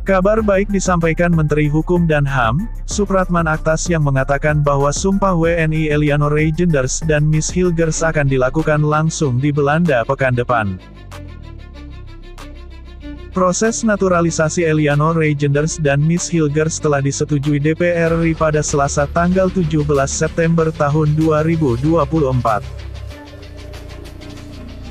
Kabar baik disampaikan Menteri Hukum dan HAM, Supratman Aktas yang mengatakan bahwa Sumpah WNI Eliano Reijenders dan Miss Hilgers akan dilakukan langsung di Belanda pekan depan. Proses naturalisasi Eliano Reijenders dan Miss Hilgers telah disetujui DPR RI pada Selasa tanggal 17 September tahun 2024.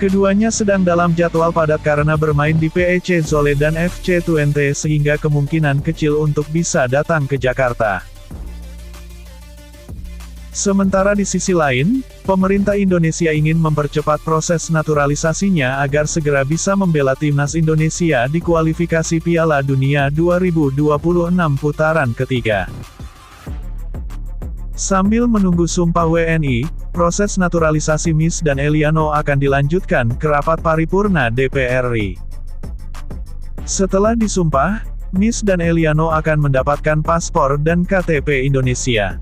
Keduanya sedang dalam jadwal padat karena bermain di PEC Zwolle dan FC Twente sehingga kemungkinan kecil untuk bisa datang ke Jakarta. Sementara di sisi lain, pemerintah Indonesia ingin mempercepat proses naturalisasinya agar segera bisa membela timnas Indonesia di kualifikasi Piala Dunia 2026 putaran ketiga. Sambil menunggu Sumpah WNI, proses naturalisasi Miss dan Eliano akan dilanjutkan ke rapat paripurna DPR RI. Setelah disumpah, Miss dan Eliano akan mendapatkan paspor dan KTP Indonesia.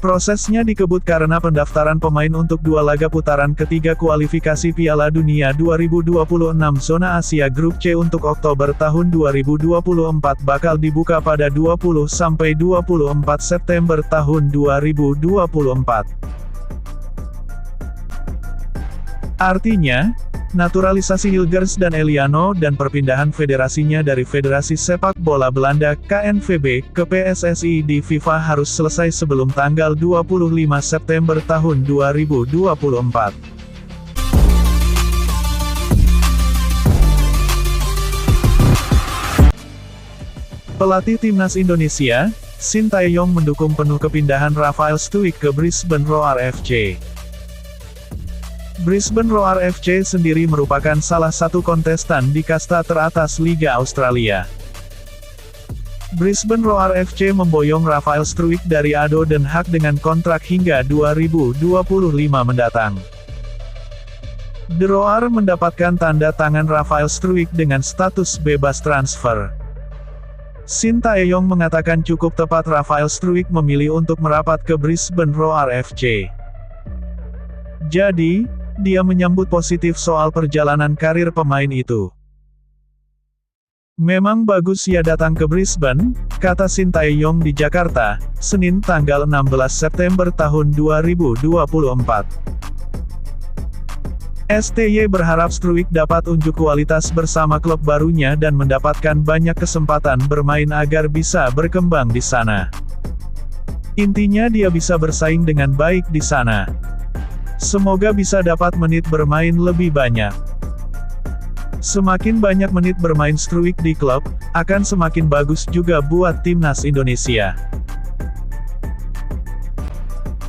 Prosesnya dikebut karena pendaftaran pemain untuk dua laga putaran ketiga kualifikasi Piala Dunia 2026 Zona Asia Grup C untuk Oktober tahun 2024 bakal dibuka pada 20–24 September tahun 2024. Artinya, naturalisasi Hilgers dan Eliano dan perpindahan federasinya dari Federasi Sepak Bola Belanda KNVB ke PSSI di FIFA harus selesai sebelum tanggal 25 September tahun 2024. Pelatih Timnas Indonesia, Sintayong mendukung penuh kepindahan Rafael Struijk ke Brisbane Roar FC. Brisbane Roar FC sendiri merupakan salah satu kontestan di kasta teratas Liga Australia. Brisbane Roar FC memboyong Rafael Struijk dari ADO Den Haag dengan kontrak hingga 2025 mendatang. The Roar mendapatkan tanda tangan Rafael Struijk dengan status bebas transfer. Sintayong mengatakan cukup tepat Rafael Struijk memilih untuk merapat ke Brisbane Roar FC. Jadi, dia menyambut positif soal perjalanan karir pemain itu. Memang bagus ia datang ke Brisbane, kata Sintayong di Jakarta, Senin tanggal 16 September tahun 2024. STY berharap Struijk dapat unjuk kualitas bersama klub barunya dan mendapatkan banyak kesempatan bermain agar bisa berkembang di sana. Intinya dia bisa bersaing dengan baik di sana. Semoga bisa dapat menit bermain lebih banyak. Semakin banyak menit bermain Struijk di klub, akan semakin bagus juga buat timnas Indonesia.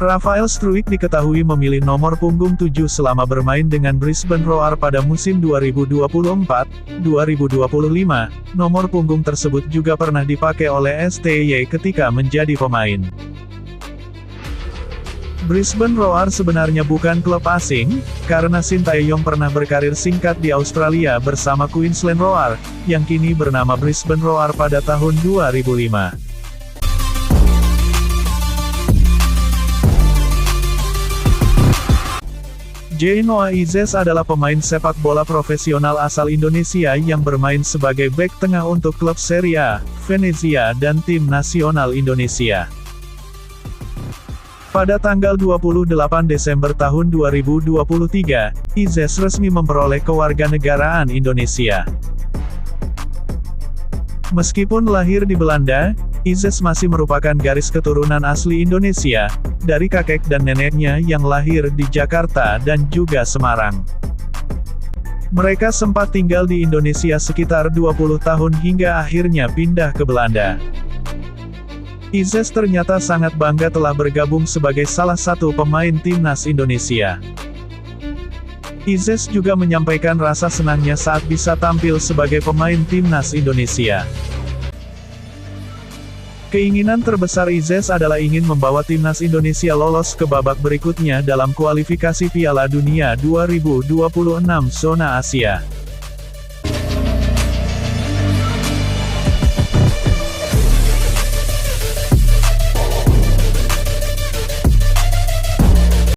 Rafael Struijk diketahui memilih nomor punggung 7 selama bermain dengan Brisbane Roar pada musim 2024-2025. Nomor punggung tersebut juga pernah dipakai oleh STY ketika menjadi pemain. Brisbane Roar sebenarnya bukan klub asing, karena Sintayong pernah berkarir singkat di Australia bersama Queensland Roar, yang kini bernama Brisbane Roar pada tahun 2005. Noah Izes adalah pemain sepak bola profesional asal Indonesia yang bermain sebagai bek tengah untuk klub Serie A, Venezia dan tim nasional Indonesia. Pada tanggal 28 Desember tahun 2023, Izes resmi memperoleh kewarganegaraan Indonesia. Meskipun lahir di Belanda, Izes masih merupakan garis keturunan asli Indonesia, dari kakek dan neneknya yang lahir di Jakarta dan juga Semarang. Mereka sempat tinggal di Indonesia sekitar 20 tahun hingga akhirnya pindah ke Belanda. Izes ternyata sangat bangga telah bergabung sebagai salah satu pemain timnas Indonesia. Izes juga menyampaikan rasa senangnya saat bisa tampil sebagai pemain timnas Indonesia. Keinginan terbesar Izes adalah ingin membawa timnas Indonesia lolos ke babak berikutnya dalam kualifikasi Piala Dunia 2026 Zona Asia.